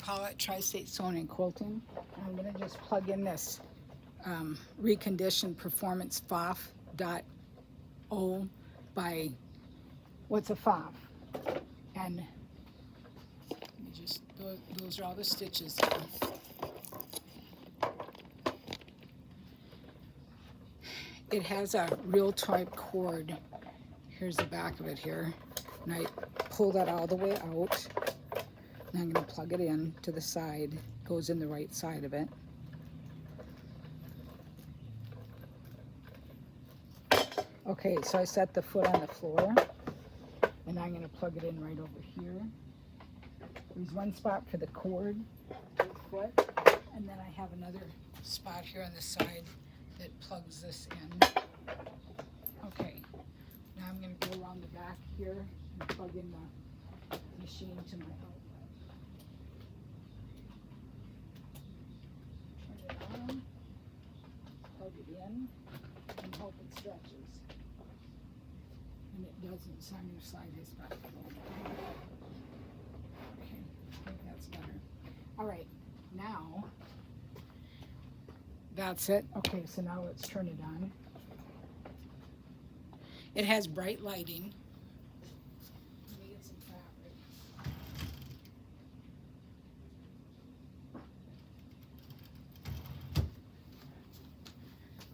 call it Tri-State Sewing and Quilting. I'm going to just plug in this Reconditioned Performance PFAFF.O by, what's a FAFF? And just, those are all the stitches there. It has a real type cord. Here's the back of it here. And I pull that all the way out. And I'm going to plug it in to the side. It goes in the right side of it. Okay, so I set the foot on the floor. And I'm going to plug it in right over here. There's one spot for the cord, foot, and then I have another spot here on the side that plugs this in. Okay, now I'm going to go around the back here and plug in the machine to my outlet. Turn it on, plug it in, and hope it stretches. And it doesn't, so I'm going to slide this back. Okay, I think that's better. All right, now that's it. Okay, so now let's turn it on. It has bright lighting. Let me get some fabric.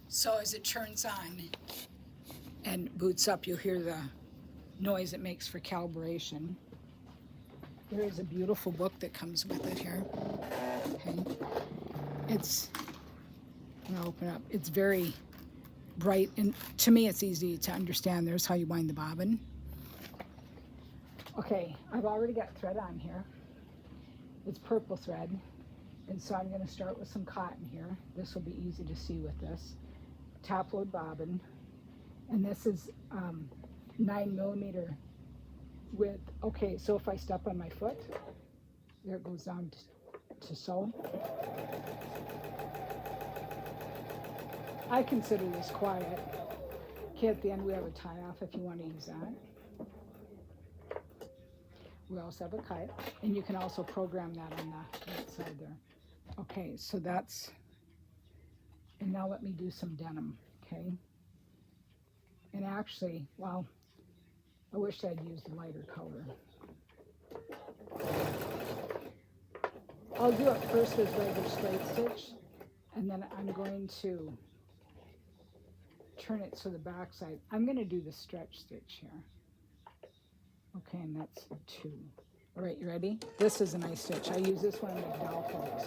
So as it turns on and boots up, you'll hear the noise it makes for calibration. There is a beautiful book that comes with it here. Okay. It's, I'm gonna open up. It's very bright, and to me it's easy to understand. There's how you wind the bobbin. Okay, I've already got thread on here. It's purple thread, and so I'm going to start with some cotton here. This will be easy to see with this. Top load bobbin, and this is 9mm width. Okay, so if I step on my foot, there it goes down to sew. I consider this quiet. Okay, at the end we have a tie off if you want to use that. We also have a cut, and you can also program that on the right side there. Okay, so that's, and now let me do some denim, okay? And actually, well, I wish I'd used a lighter color. I'll do it first as regular straight stitch, and then I'm going to turn it to the back side. I'm going to do the stretch stitch here. Okay, and that's 2. All right, you ready? This is a nice stitch. I use this one in McDowell clothes.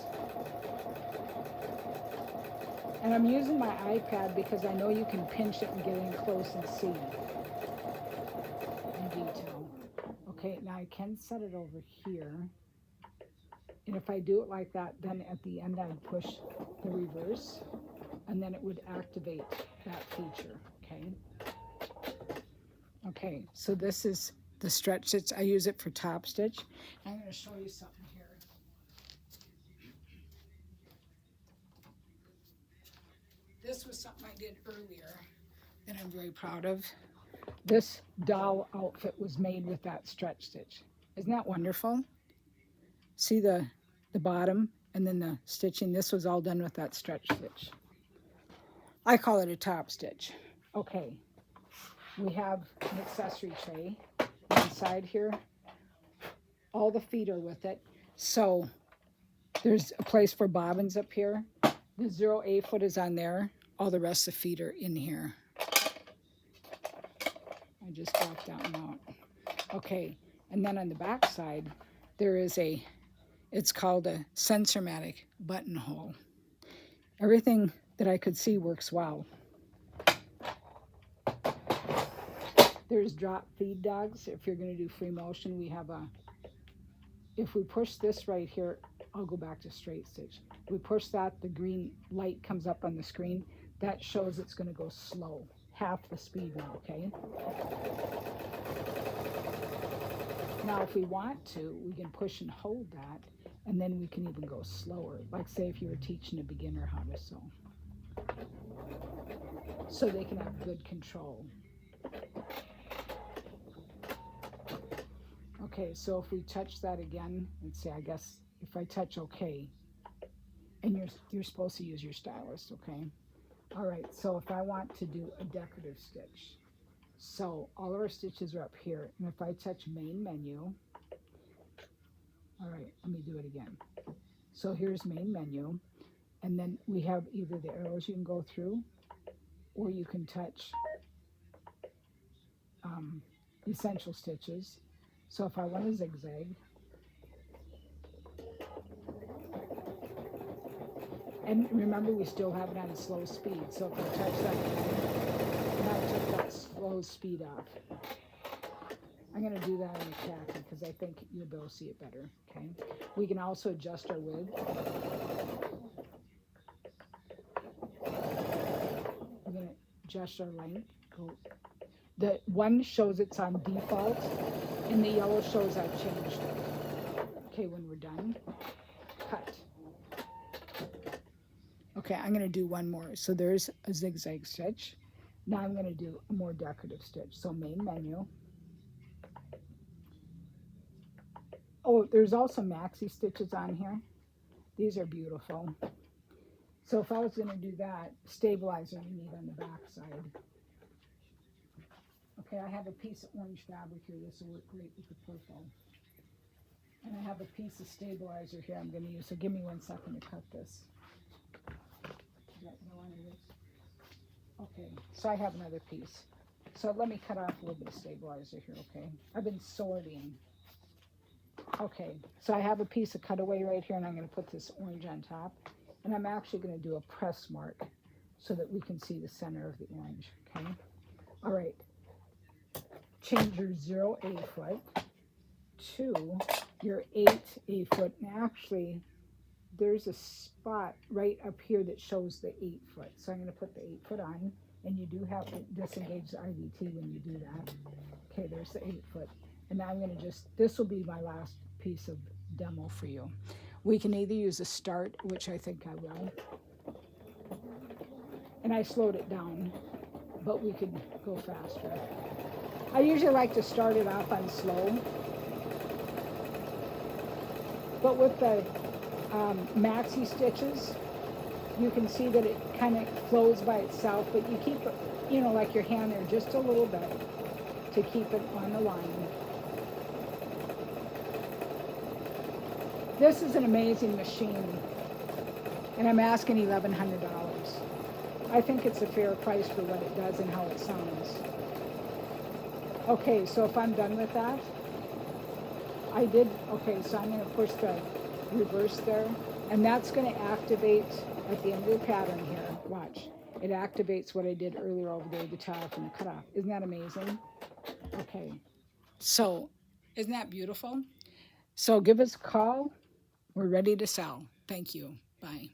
And I'm using my iPad because I know you can pinch it and get in close and see in detail. Okay, now I can set it over here. And if I do it like that, then at the end I would push the reverse, and then it would activate that feature, okay? Okay, so this is the stretch stitch. I use it for top stitch. I'm going to show you something here. This was something I did earlier that I'm very proud of. This doll outfit was made with that stretch stitch. Isn't that wonderful? See the bottom and then the stitching. This was all done with that stretch stitch. I call it a top stitch. Okay, we have an accessory tray inside here. All the feet are with it. So there's a place for bobbins up here. The 0A foot is on there. All the rest of the feet are in here. I just got that one out. Okay, and then on the back side, there is a, it's called a Sensormatic buttonhole. Everything that I could see works well. There's drop feed dogs. If you're going to do free motion, we have a, if we push this right here, I'll go back to straight stitch. We push that, the green light comes up on the screen. That shows it's going to go slow, half the speed now, okay? Now, if we want to, we can push and hold that, and then we can even go slower. Like say if you were teaching a beginner how to sew. So they can have good control. Okay, so if we touch that again, let's say, I guess if I touch OK, and you're supposed to use your stylus, okay? All right, so if I want to do a decorative stitch, so all of our stitches are up here, and if I touch main menu, all right, let me do it again. So here's main menu, and then we have either the arrows you can go through, or you can touch essential stitches. So if I want a zigzag, and remember we still have it on slow speed, so if I touch that, and I took that slow speed off. I'm going to do that on the khaki because I think you'll be able to see it better, okay? We can also adjust our width. We're going to adjust our length. The one shows it's on default, and the yellow shows I've changed it. Okay, when we're done, cut. Okay, I'm going to do one more. So there's a zigzag stitch. Now I'm going to do a more decorative stitch. So main menu. Oh, there's also maxi stitches on here. These are beautiful. So if I was going to do that, stabilizer you need on the back side. Okay, I have a piece of orange fabric here. This will work great with the purple. And I have a piece of stabilizer here I'm going to use. So give me 1 second to cut this. Okay, so I have another piece. So let me cut off a little bit of stabilizer here, okay? I've been sorting. Okay, so I have a piece of cutaway right here, and I'm going to put this orange on top. And I'm actually going to do a press mark so that we can see the center of the orange, okay? All right, change your 0 A foot to your 8 A foot. And actually, there's a spot right up here that shows the 8 foot. So I'm going to put the 8 foot on, and you do have to disengage the IVT when you do that. Okay, there's the 8 foot. And now I'm going to this will be my last piece of demo for you. We can either use a start, which I think I will. And I slowed it down, but we could go faster. I usually like to start it off on slow. But with the maxi stitches, you can see that it kind of flows by itself, but you keep it, you know, like your hand there just a little bit to keep it on the line. This is an amazing machine, and I'm asking $1,100. I think it's a fair price for what it does and how it sounds. Okay, so if I'm done with that, okay, so I'm going to push the reverse there, and that's going to activate at the end of the pattern here. Watch. It activates what I did earlier over there, the tie off and the cut off. Isn't that amazing? Okay. So, isn't that beautiful? So give us a call. We're ready to sell. Thank you. Bye.